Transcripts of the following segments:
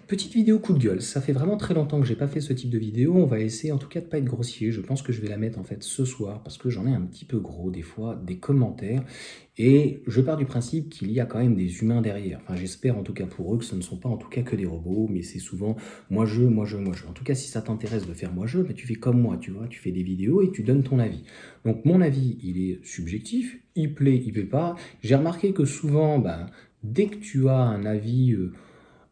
Petite vidéo coup de gueule, ça fait vraiment très longtemps que j'ai pas fait ce type de vidéo, on va essayer en tout cas de pas être grossier, je pense que je vais la mettre en fait ce soir parce que j'en ai un petit peu gros des fois, des commentaires, et je pars du principe qu'il y a quand même des humains derrière, enfin j'espère en tout cas pour eux que ce ne sont pas en tout cas que des robots, mais c'est souvent moi je, moi je, moi je. En tout cas si ça t'intéresse de faire moi je, bah, tu fais comme moi, tu vois, tu fais des vidéos et tu donnes ton avis. Donc mon avis il est subjectif, il plaît pas, j'ai remarqué que souvent, dès que tu as un avis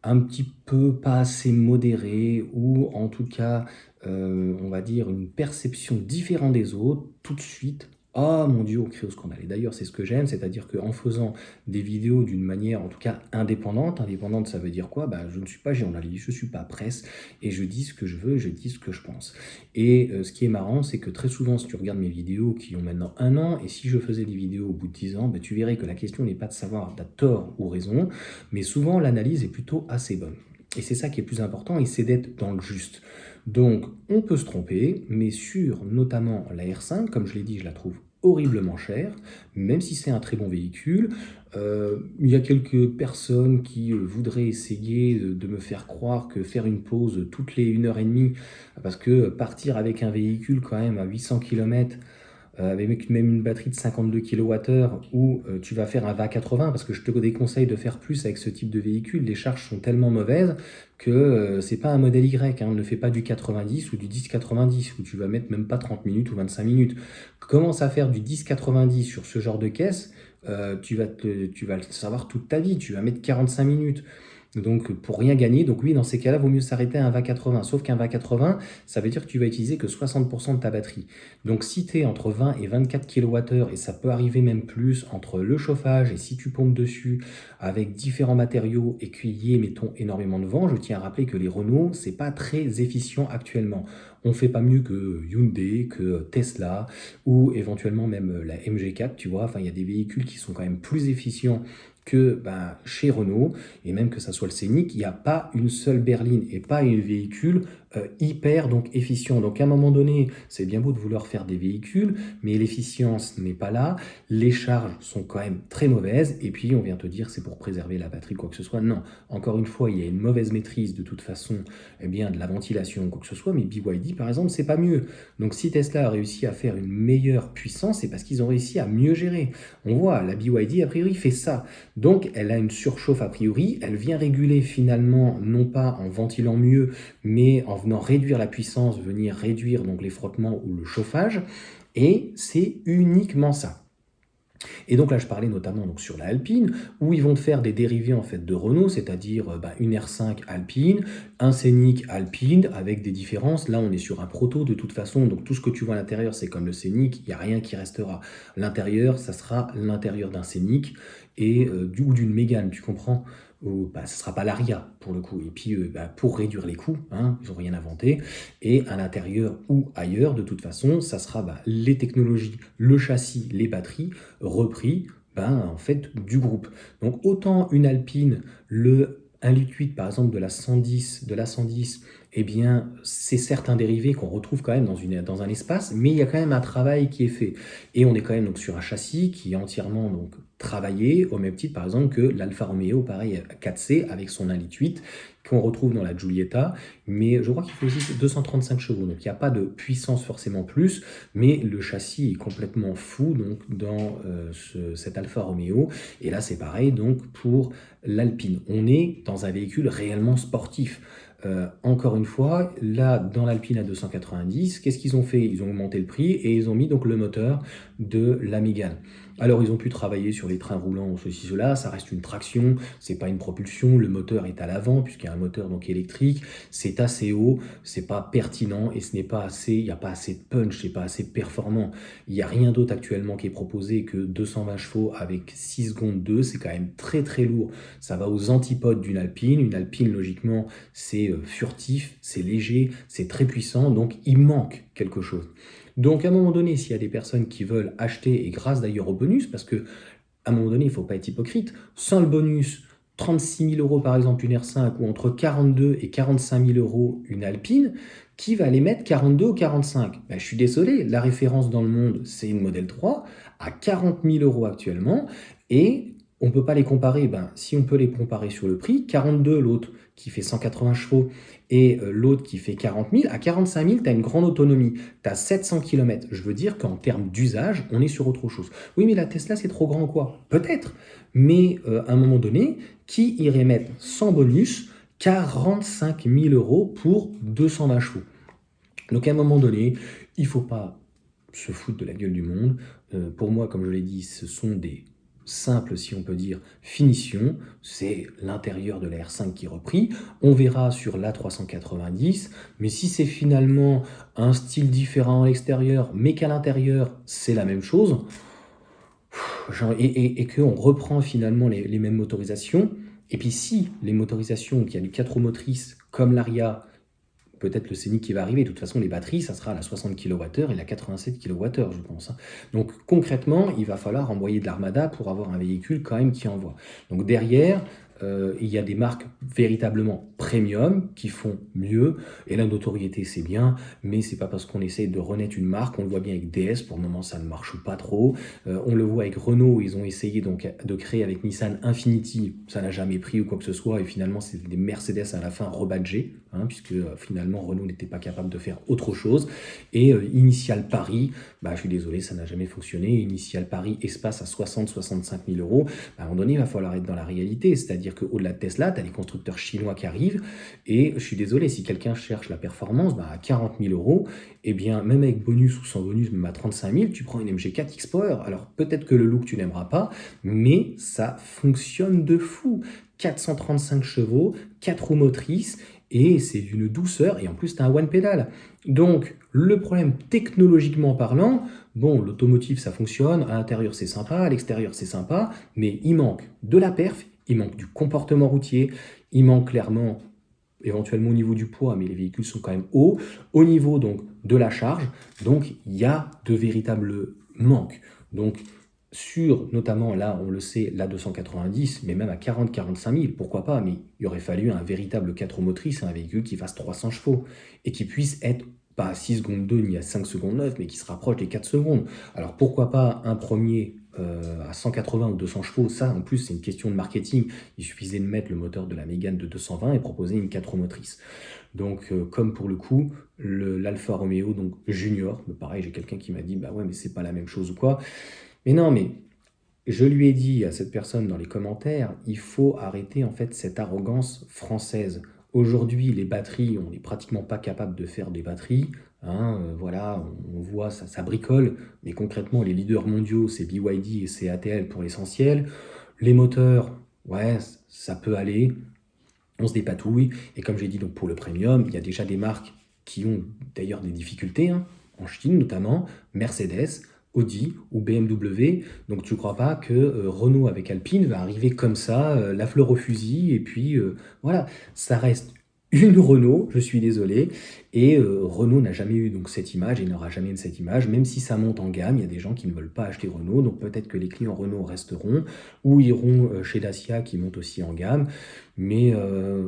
un petit peu pas assez modéré ou en tout cas, on va dire une perception différente des autres, tout de suite, ah mon Dieu, on crie au scandale. Et d'ailleurs, c'est ce que j'aime, c'est-à-dire qu'en faisant des vidéos d'une manière, en tout cas indépendante, ça veut dire quoi? Bah, je ne suis pas journaliste, je ne suis pas presse, et je dis ce que je veux, je dis ce que je pense. Et ce qui est marrant, c'est que très souvent, si tu regardes mes vidéos qui ont maintenant 1 an, et si je faisais des vidéos au bout de 10 ans, bah, tu verrais que la question n'est pas de savoir t'as tort ou raison, mais souvent l'analyse est plutôt assez bonne. Et c'est ça qui est plus important, et c'est d'être dans le juste. Donc on peut se tromper, mais sur notamment la R5, comme je l'ai dit, je la trouve horriblement chère, même si c'est un très bon véhicule. Il y a quelques personnes qui voudraient essayer de me faire croire que faire une pause toutes les 1 heure et demie, parce que partir avec un véhicule quand même à 800 km, avec même une batterie de 52 kWh où tu vas faire un VA80, parce que je te déconseille de faire plus avec ce type de véhicule, les charges sont tellement mauvaises que c'est pas un modèle Y, hein, ne fais pas du 90 ou du 10-90 où tu vas mettre même pas 30 minutes ou 25 minutes. Commence à faire du 10-90 sur ce genre de caisse, tu vas le savoir toute ta vie, tu vas mettre 45 minutes. Donc pour rien gagner, donc oui, dans ces cas-là, vaut mieux s'arrêter à un VA80. Sauf qu'un VA80, ça veut dire que tu vas utiliser que 60% de ta batterie. Donc si tu es entre 20 et 24 kWh, et ça peut arriver même plus entre le chauffage et si tu pompes dessus avec différents matériaux et qu'il y ait, mettons, énormément de vent, je tiens à rappeler que les Renault, c'est pas très efficient actuellement. On fait pas mieux que Hyundai, que Tesla ou éventuellement même la MG4, tu vois. Enfin, il y a des véhicules qui sont quand même plus efficients que chez Renault, et même que ça soit le Scénic, il n'y a pas une seule berline et pas un véhicule hyper donc efficient. Donc à un moment donné, c'est bien beau de vouloir faire des véhicules, mais l'efficience n'est pas là, les charges sont quand même très mauvaises, et puis on vient te dire c'est pour préserver la batterie, quoi que ce soit. Non, encore une fois, il y a une mauvaise maîtrise de toute façon, eh bien, de la ventilation, quoi que ce soit, mais BYD par exemple, c'est pas mieux. Donc si Tesla a réussi à faire une meilleure puissance, c'est parce qu'ils ont réussi à mieux gérer. On voit, la BYD a priori fait ça. Donc elle a une surchauffe a priori, elle vient réguler finalement, non pas en ventilant mieux, mais en venant réduire la puissance, venir réduire donc les frottements ou le chauffage, et c'est uniquement ça. Et donc là, je parlais notamment donc sur la Alpine, où ils vont te faire des dérivés en fait de Renault, c'est-à-dire une R5 Alpine, un Scénic Alpine, avec des différences. Là, on est sur un proto de toute façon, donc tout ce que tu vois à l'intérieur, c'est comme le Scénic, il n'y a rien qui restera. L'intérieur, ça sera l'intérieur d'un Scénic et ou d'une Mégane, tu comprends? Ou, ce ne sera pas l'Aria pour le coup. Et puis pour réduire les coûts, hein, ils n'ont rien inventé. Et à l'intérieur ou ailleurs, de toute façon, ça sera les technologies, le châssis, les batteries repris en fait du groupe. Donc autant une Alpine, le 1,8 litre par exemple de la 110, eh bien c'est certes un dérivé qu'on retrouve quand même dans un espace, mais il y a quand même un travail qui est fait. Et on est quand même donc sur un châssis qui est entièrement donc travaillé, au même titre par exemple que l'Alfa Romeo, pareil 4C avec son 1,8 litre qu'on retrouve dans la Giulietta, mais je crois qu'il faut aussi 235 chevaux, donc il n'y a pas de puissance forcément plus, mais le châssis est complètement fou donc dans cet Alfa Romeo. Et là, c'est pareil donc pour l'Alpine. On est dans un véhicule réellement sportif. Encore une fois, là, dans l'Alpine à 290, qu'est-ce qu'ils ont fait? Ils ont augmenté le prix et ils ont mis donc le moteur de la Mégane. Alors, ils ont pu travailler sur les trains roulants, ceci, cela, ça reste une traction, c'est pas une propulsion, le moteur est à l'avant, puisqu'il y a un moteur donc électrique, c'est assez haut, c'est pas pertinent et ce n'est pas assez, il n'y a pas assez de punch, c'est pas assez performant. Il n'y a rien d'autre actuellement qui est proposé que 220 chevaux avec 6 secondes 2, c'est quand même très très lourd. Ça va aux antipodes d'une Alpine. Une Alpine, logiquement, c'est furtif, c'est léger, c'est très puissant, donc il manque quelque chose. Donc à un moment donné, s'il y a des personnes qui veulent acheter, et grâce d'ailleurs au bonus, parce que à un moment donné, il ne faut pas être hypocrite, sans le bonus, 36 000 euros par exemple une R5, ou entre 42 et 45 000 euros une Alpine, qui va les mettre 42 ou 45? Je suis désolé, la référence dans le monde, c'est une Model 3 à 40 000 euros actuellement, et on ne peut pas les comparer. Si on peut les comparer sur le prix, 42 l'autre, qui fait 180 chevaux et l'autre qui fait 40 000, à 45 000, tu as une grande autonomie. Tu as 700 km. Je veux dire qu'en termes d'usage, on est sur autre chose. Oui, mais la Tesla, c'est trop grand ou quoi? Peut-être. Mais à un moment donné, qui irait mettre sans bonus 45 000 euros pour 220 chevaux? Donc à un moment donné, il ne faut pas se foutre de la gueule du monde. Pour moi, comme je l'ai dit, ce sont des simples, si on peut dire, finitions. C'est l'intérieur de la R5 qui est repris. On verra sur l'A390, mais si c'est finalement un style différent à l'extérieur, mais qu'à l'intérieur, c'est la même chose, et qu'on reprend finalement les mêmes motorisations, et puis si les motorisations, qui a du 4 roues motrices, comme l'Aria, peut-être le Scénic qui va arriver. De toute façon, les batteries, ça sera la 60 kWh et la 87 kWh, je pense. Donc concrètement, il va falloir envoyer de l'armada pour avoir un véhicule quand même qui envoie. Donc derrière, il y a des marques véritablement premium qui font mieux. Et la notoriété, c'est bien, mais c'est pas parce qu'on essaie de renaître une marque. On le voit bien avec DS, pour le moment, ça ne marche pas trop. On le voit avec Renault, ils ont essayé donc de créer avec Nissan Infiniti. Ça n'a jamais pris ou quoi que ce soit. Et finalement, c'est des Mercedes à la fin rebadgés, puisque finalement, Renault n'était pas capable de faire autre chose. Et Initial Paris, je suis désolé, ça n'a jamais fonctionné. Initial Paris Espace à 60-65 000 euros. À un moment donné, il va falloir être dans la réalité. C'est-à-dire qu'au-delà de Tesla, tu as les constructeurs chinois qui arrivent. Et je suis désolé, si quelqu'un cherche la performance, à 40 000 euros, eh bien, même avec bonus ou sans bonus, même à 35 000, tu prends une MG4 X-Power. Alors, peut-être que le look, tu n'aimeras pas, mais ça fonctionne de fou. 435 chevaux, 4 roues motrices, et c'est d'une douceur, et en plus, tu as un one pédale. Donc, le problème, technologiquement parlant, bon, l'automotive, ça fonctionne, à l'intérieur, c'est sympa, à l'extérieur, c'est sympa, mais il manque de la perf, il manque du comportement routier, il manque clairement, éventuellement au niveau du poids, mais les véhicules sont quand même hauts, au niveau donc de la charge, donc il y a de véritables manques. Donc, sur, notamment là, on le sait, la 290, mais même à 40-45 000, pourquoi pas, mais il aurait fallu un véritable 4 roues motrices, un véhicule qui fasse 300 chevaux, et qui puisse être pas à 6 secondes 2 ni à 5 secondes 9, mais qui se rapproche des 4 secondes. Alors pourquoi pas un premier à 180 ou 200 chevaux, ça en plus c'est une question de marketing, il suffisait de mettre le moteur de la Mégane de 220 et proposer une 4 roues motrices. Donc comme pour le coup, l'Alfa Romeo donc Junior, pareil j'ai quelqu'un qui m'a dit bah ouais mais c'est pas la même chose ou quoi, mais non mais je lui ai dit à cette personne dans les commentaires, il faut arrêter en fait cette arrogance française. Aujourd'hui, les batteries, on n'est pratiquement pas capable de faire des batteries. Voilà, on voit ça bricole, mais concrètement, les leaders mondiaux, c'est BYD et c'est ATL pour l'essentiel. Les moteurs, ouais, ça peut aller. On se dépatouille. Et comme j'ai dit, donc pour le premium, il y a déjà des marques qui ont d'ailleurs des difficultés, en Chine notamment, Mercedes, Audi ou BMW. Donc tu ne crois pas que Renault avec Alpine va arriver comme ça, la fleur au fusil, et puis voilà, ça reste une Renault, je suis désolé, et Renault n'a jamais eu donc cette image et n'aura jamais eu cette image, même si ça monte en gamme, il y a des gens qui ne veulent pas acheter Renault, donc peut-être que les clients Renault resteront, ou iront chez Dacia qui monte aussi en gamme, mais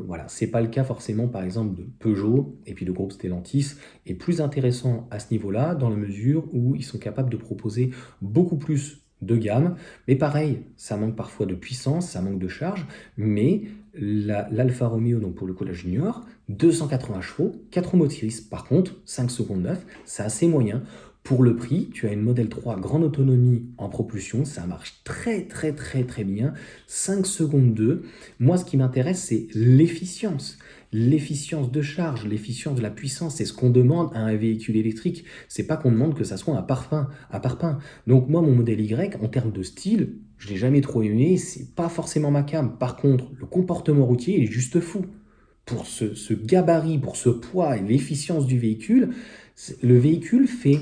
voilà, c'est pas le cas forcément par exemple de Peugeot, et puis le groupe Stellantis est plus intéressant à ce niveau-là, dans la mesure où ils sont capables de proposer beaucoup plus de gamme, mais pareil, ça manque parfois de puissance, ça manque de charge, mais l'Alfa Romeo, donc pour le coup la Junior, 280 chevaux, 4 roues motrices, par contre, 5 secondes 9, c'est assez moyen. Pour le prix, tu as une Model 3 grande autonomie en propulsion, ça marche très très très très bien, 5 secondes 2. Moi, ce qui m'intéresse, c'est l'efficience. L'efficience de charge, l'efficience de la puissance, c'est ce qu'on demande à un véhicule électrique. C'est pas qu'on demande que ça soit un parpaing. Donc moi, mon modèle Y, en termes de style, je l'ai jamais trop aimé, c'est pas forcément ma came. Par contre, le comportement routier, il est juste fou. Pour ce gabarit, pour ce poids et l'efficience du véhicule, le véhicule fait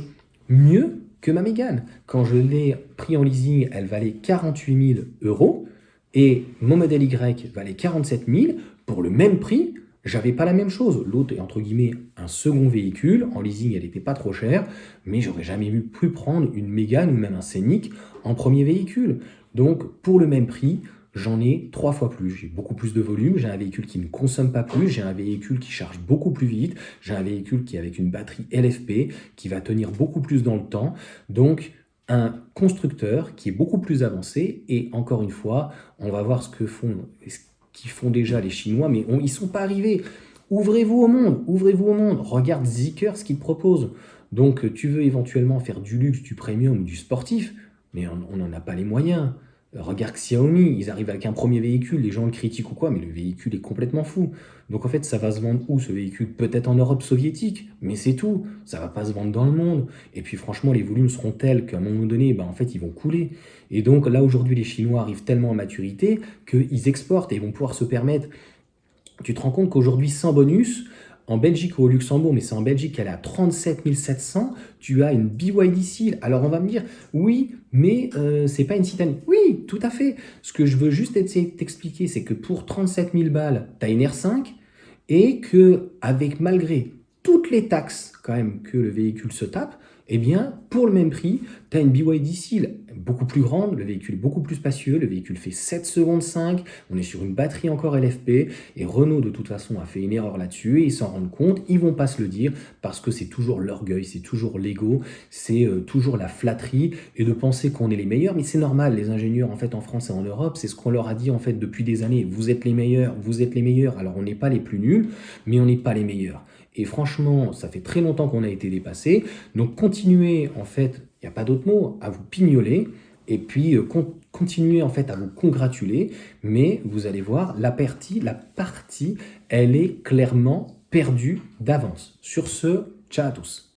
mieux que ma Mégane. Quand je l'ai pris en leasing, elle valait 48 000 euros et mon modèle Y valait 47 000. Pour le même prix, j'avais pas la même chose. L'autre est entre guillemets un second véhicule. En leasing, elle n'était pas trop chère, mais j'aurais jamais pu prendre une Mégane ou même un Scénic en premier véhicule. Donc, pour le même prix, j'en ai 3 fois plus. J'ai beaucoup plus de volume, j'ai un véhicule qui ne consomme pas plus, j'ai un véhicule qui charge beaucoup plus vite, j'ai un véhicule qui est avec une batterie LFP, qui va tenir beaucoup plus dans le temps. Donc, un constructeur qui est beaucoup plus avancé. Et encore une fois, on va voir ce qui font déjà les Chinois, mais ils sont pas arrivés. Ouvrez-vous au monde, ouvrez-vous au monde. Regarde Zeekr, ce qu'il propose. Donc, tu veux éventuellement faire du luxe, du premium ou du sportif, mais on n'en a pas les moyens. Regarde Xiaomi, ils arrivent avec un premier véhicule, les gens le critiquent ou quoi, mais le véhicule est complètement fou. Donc en fait, ça va se vendre où ce véhicule? Peut-être en Europe soviétique, mais c'est tout. Ça va pas se vendre dans le monde. Et puis franchement, les volumes seront tels qu'à un moment donné, en fait, ils vont couler. Et donc là, aujourd'hui, les Chinois arrivent tellement à maturité qu'ils exportent et ils vont pouvoir se permettre. Tu te rends compte qu'aujourd'hui, sans bonus, en Belgique ou au Luxembourg, mais c'est en Belgique, elle est à 37 700, tu as une BYD Seal. Alors on va me dire, oui, mais c'est pas une citadine. Oui, tout à fait. Ce que je veux juste essayer de t'expliquer, c'est que pour 37 000 balles, tu as une R5 et que avec malgré toutes les taxes quand même que le véhicule se tape, eh bien, pour le même prix, tu as une BYD Seal beaucoup plus grande, le véhicule est beaucoup plus spacieux, le véhicule fait 7 secondes 5, on est sur une batterie encore LFP, et Renault de toute façon a fait une erreur là-dessus, et ils s'en rendent compte, ils vont pas se le dire, parce que c'est toujours l'orgueil, c'est toujours l'ego, c'est toujours la flatterie, et de penser qu'on est les meilleurs, mais c'est normal, les ingénieurs en fait en France et en Europe, c'est ce qu'on leur a dit en fait depuis des années, vous êtes les meilleurs, alors on n'est pas les plus nuls, mais on n'est pas les meilleurs. Et franchement, ça fait très longtemps qu'on a été dépassé. Donc continuez, en fait, il n'y a pas d'autre mot, à vous pignoler et puis continuez en fait à vous congratuler. Mais vous allez voir, la partie, elle est clairement perdue d'avance. Sur ce, ciao à tous.